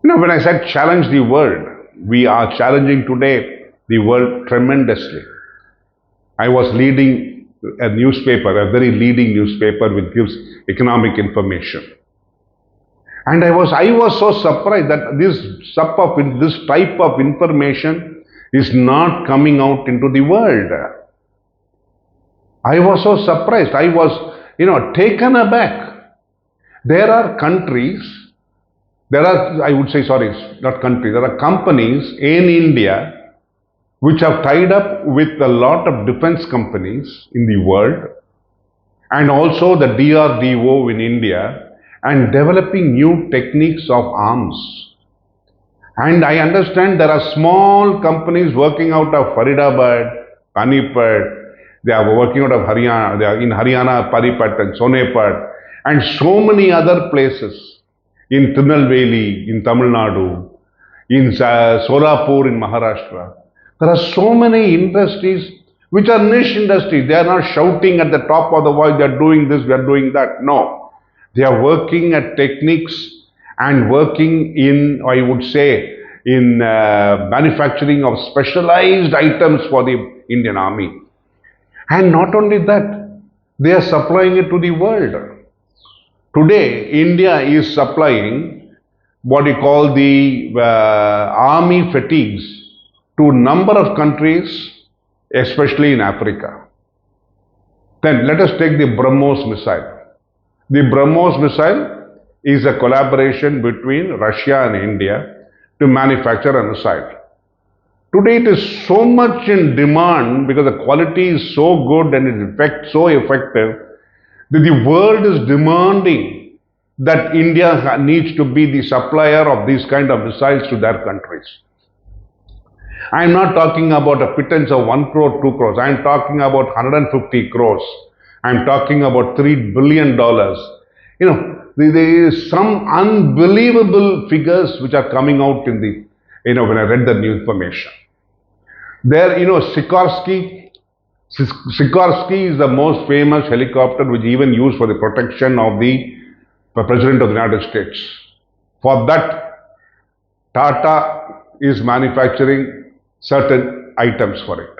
When I said challenge the world, we are challenging today the world tremendously. I was leading a newspaper, a very leading newspaper which gives economic information. And I was so surprised that this type of information is not coming out into the world. I was so surprised. I was, taken aback. There are countries, I would say, sorry, not countries, there are companies in India which have tied up with a lot of defense companies in the world and also the DRDO in India and developing new techniques of arms. And I understand there are small companies working out of Faridabad, Panipat, they are working out of Haryana, they are in Haryana, Panipat and Sonepat, and so many other places in Tirunelveli, in Tamil Nadu, in Solapur in Maharashtra. There are so many industries which are niche industries. They are not shouting at the top of the voice, they are doing this, we are doing that. No. They are working at techniques and working in, I would say, in manufacturing of specialized items for the Indian Army. And not only that, they are supplying it to the world. Today, India is supplying what you call the army fatigues to a number of countries, especially in Africa. Then let us take the BrahMos missile. The BrahMos missile is a collaboration between Russia and India to manufacture a missile. Today it is so much in demand because the quality is so good and its so effective that the world is demanding that India needs to be the supplier of these kind of missiles to their countries. I am not talking about a pittance of 1 crore, 2 crores. I am talking about 150 crores. I am talking about $3 billion. There is some unbelievable figures which are coming out in the, when I read the new information. There, Sikorsky is the most famous helicopter which even used for the protection of the President of the United States. For that, Tata is manufacturing certain items for it.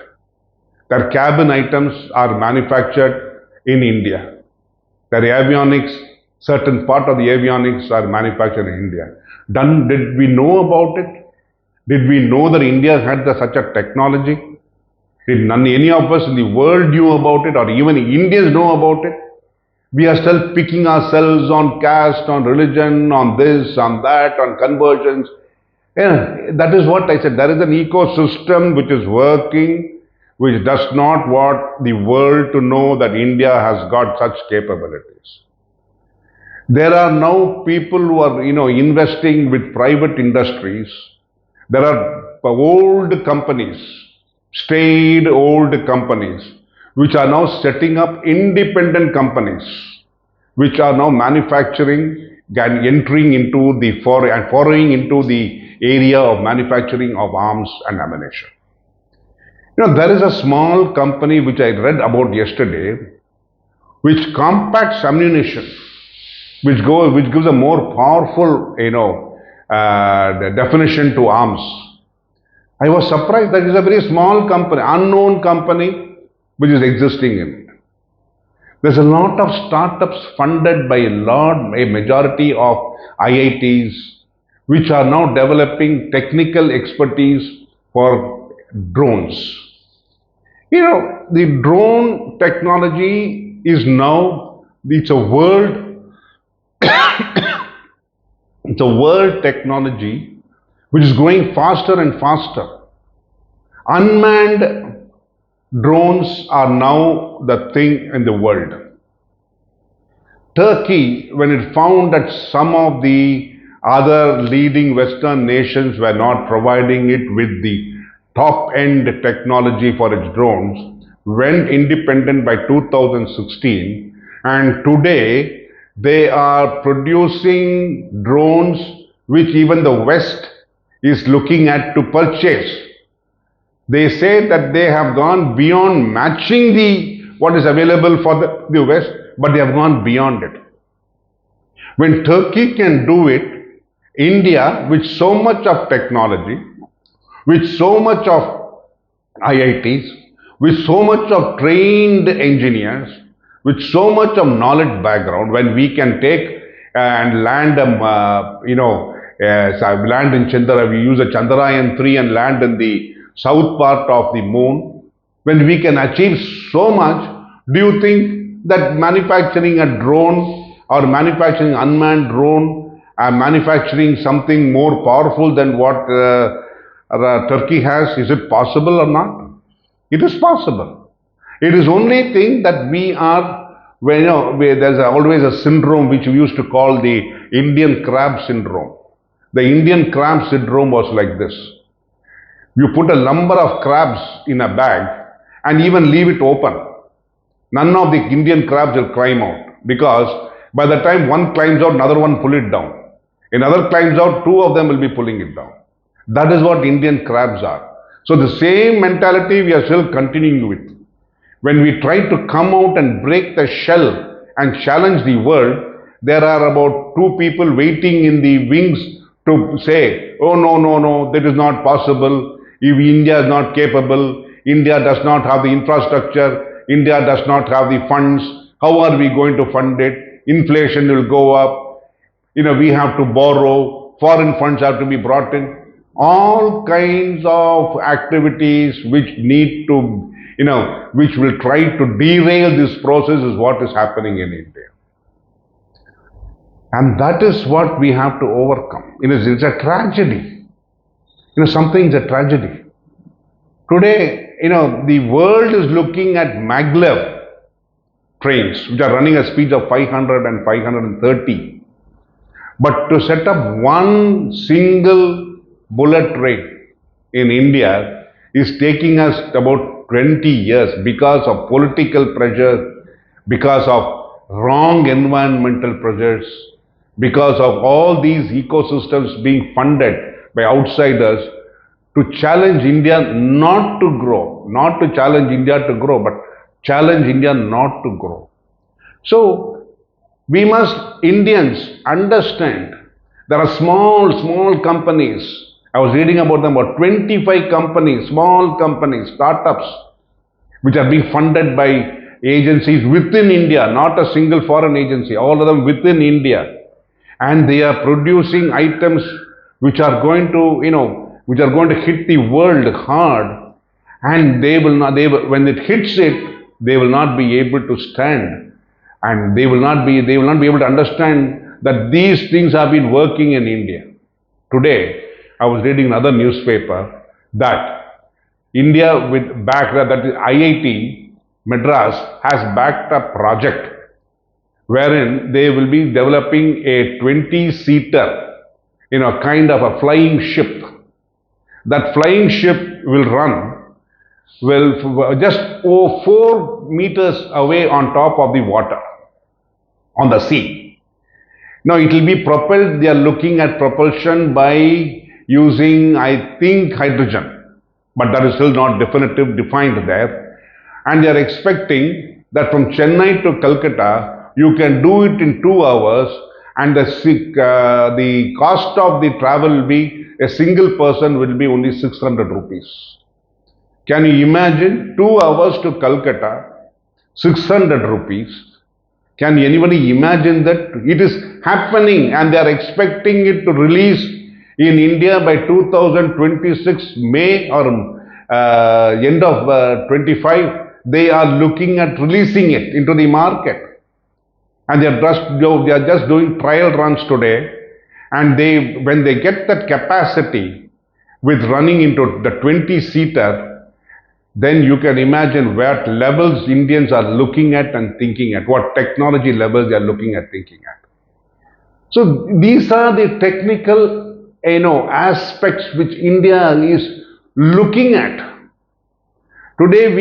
Their cabin items are manufactured in India. Their avionics, certain part of the avionics are manufactured in India. Did we know about it? Did we know that India had such a technology? Did any of us in the world knew about it, or even Indians know about it? We are still picking ourselves on caste, on religion, on this, on that, on conversions. That is what I said. There is an ecosystem which is working, which does not want the world to know that India has got such capabilities. There are now people who are, investing with private industries. There are old companies, staid old companies, which are now setting up independent companies, which are now manufacturing and entering into the foraying into the area of manufacturing of arms and ammunition. There is a small company which I read about yesterday, which compacts ammunition, which gives a more powerful, definition to arms. I was surprised that it is a very small company, unknown company, which is existing in it. There's a lot of startups funded by a majority of IITs, which are now developing technical expertise for drones. The drone technology is now, it's a world technology which is growing faster and faster. Unmanned drones are now the thing in the world. Turkey, when it found that some of the other leading Western nations were not providing it with the top-end technology for its drones, went independent by 2016, and today they are producing drones which even the West is looking at to purchase. They say that they have gone beyond matching what is available for the West, but they have gone beyond it. When Turkey can do it, India, with so much of technology, with so much of IITs, with so much of trained engineers, with so much of knowledge background, when we can take and land, land in Chandra, we use a Chandrayaan 3 and land in the south part of the moon, when we can achieve so much, do you think that manufacturing a drone or manufacturing unmanned drone, manufacturing something more powerful than what Turkey has, is it possible or not? It is possible. It is only thing that we are, well, there's always a syndrome which we used to call the Indian crab syndrome. The Indian crab syndrome was like this. You put a number of crabs in a bag and even leave it open. None of the Indian crabs will climb out, because by the time one climbs out, another one pull it down. Another climbs out, two of them will be pulling it down. That is what Indian crabs are. So the same mentality we are still continuing with. When we try to come out and break the shell and challenge the world, there are about two people waiting in the wings to say, oh no, no, no, that is not possible. If India is not capable, India does not have the infrastructure, India does not have the funds, how are we going to fund it? Inflation will go up, we have to borrow, foreign funds have to be brought in. All kinds of activities which need to, which will try to derail this process is what is happening in India. And that is what we have to overcome. It's a tragedy. Something is a tragedy. Today, the world is looking at maglev trains, which are running at speeds of 500 and 530. But to set up one single bullet train in India is taking us about 20 years because of political pressure, because of wrong environmental pressures, because of all these ecosystems being funded by outsiders to challenge India not to grow, not to challenge India to grow, but challenge India not to grow. So, we must, Indians, understand there are small companies. I was reading about them, about 25 companies, small companies, startups, which are being funded by agencies within India, not a single foreign agency, all of them within India. And they are producing items which are going to, which are going to hit the world hard, and they will not, when it hits it, they will not be able to stand, and they will not be able to understand that these things have been working in India. Today, I was reading another newspaper that India that is IIT Madras has backed a project wherein they will be developing a 20-seater, kind of a flying ship. That flying ship will run just 4 meters away on top of the water, on the sea. Now it will be propelled, they are looking at propulsion by using, I think, hydrogen, but that is still not defined there. And they are expecting that from Chennai to Calcutta, you can do it in 2 hours, and the cost of the travel will be, a single person will be only 600 rupees. Can you imagine 2 hours to Calcutta, 600 rupees? Can anybody imagine that? It is happening, and they are expecting it to release in India by 2026 May or end of 25. They are looking at releasing it into the market, and they are just doing trial runs today. And when they get that capacity with running into the 20-seater, then you can imagine what levels Indians are looking at and thinking at, what technology levels they are looking at, thinking at. So these are the technical, aspects which India is looking at. Today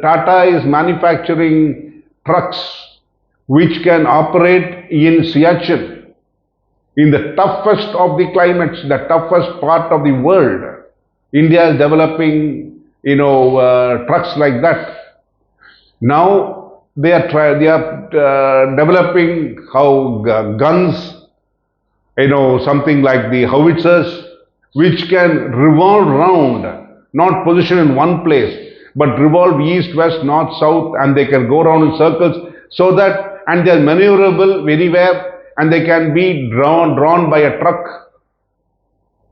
Tata is manufacturing trucks which can operate in Siachen, in the toughest of the climates, the toughest part of the world. India is developing, trucks like that. Now they are developing how guns something like the howitzers, which can revolve round, not position in one place, but revolve east, west, north, south, and they can go around in circles so that, and they are maneuverable anywhere, and they can be drawn by a truck.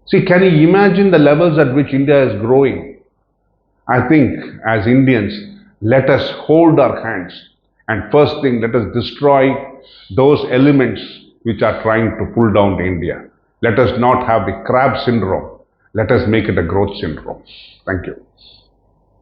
See, can you imagine the levels at which India is growing? I think as Indians, let us hold our hands, and first thing, let us destroy those elements which are trying to pull down India. Let us not have the crab syndrome. Let us make it a growth syndrome. Thank you.